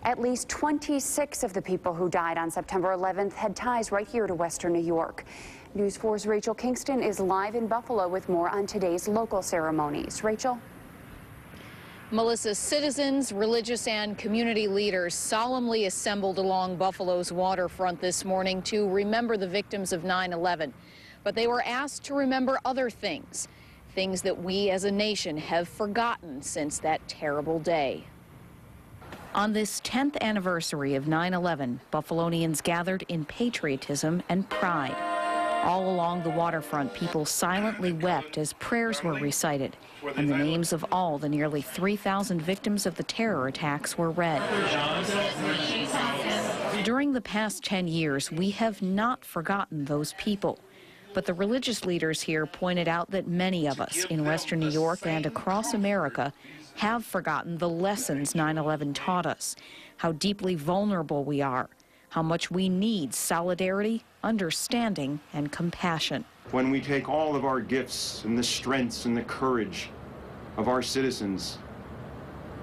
At least 26 of the people who died on September 11th had ties right here to Western New York. News 4's Rachel Kingston is live in Buffalo with more on today's local ceremonies. Rachel? Melissa, citizens, religious and community leaders solemnly assembled along Buffalo's waterfront this morning to remember the victims of 9/11. But they were asked to remember other things, things that we as a nation have forgotten since that terrible day. On this 10th anniversary of 9/11, Buffalonians gathered in patriotism and pride. All along the waterfront, people silently wept as prayers were recited, and the names of all the nearly 3,000 victims of the terror attacks were read. During the past 10 years, we have not forgotten those people. But the religious leaders here pointed out that many of us in Western New York and across America have forgotten the lessons 9/11 taught us, how deeply vulnerable we are, how much we need solidarity, understanding, and compassion. When we take all of our gifts and the strengths and the courage of our citizens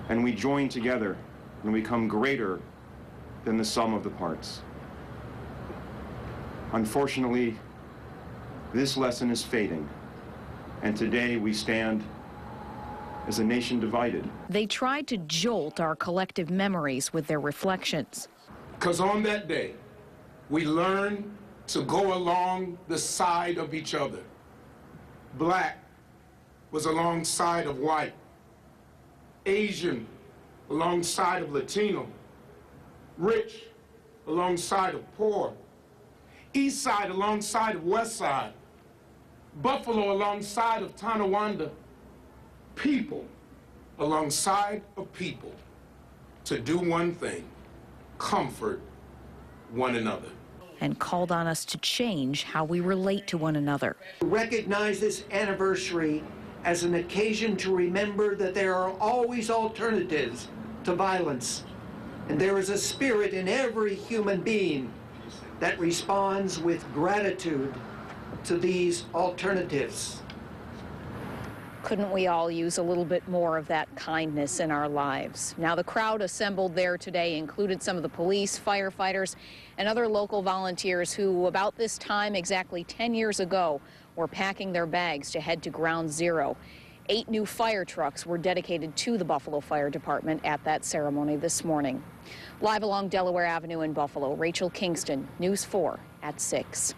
and we join together and we become greater than the sum of the parts. Unfortunately, this lesson is fading, and today we stand as a nation divided. They tried to jolt our collective memories with their reflections. Because on that day, we learned to go along the side of each other. Black was alongside of white, Asian alongside of Latino, rich alongside of poor, East Side alongside of West Side, Buffalo alongside of Tonawanda, people alongside of people, to do one thing: comfort one another. And called on us to change how we relate to one another. Recognize this anniversary as an occasion to remember that there are always alternatives to violence, and there is a spirit in every human being that responds with gratitude to these alternatives. Couldn't we all use a little bit more of that kindness in our lives? Now, the crowd assembled there today included some of the police, firefighters, and other local volunteers who, about this time exactly 10 years ago, were packing their bags to head to Ground Zero. 8 new fire trucks were dedicated to the Buffalo Fire Department at that ceremony this morning. Live along Delaware Avenue in Buffalo, Rachel Kingston, News 4 at 6.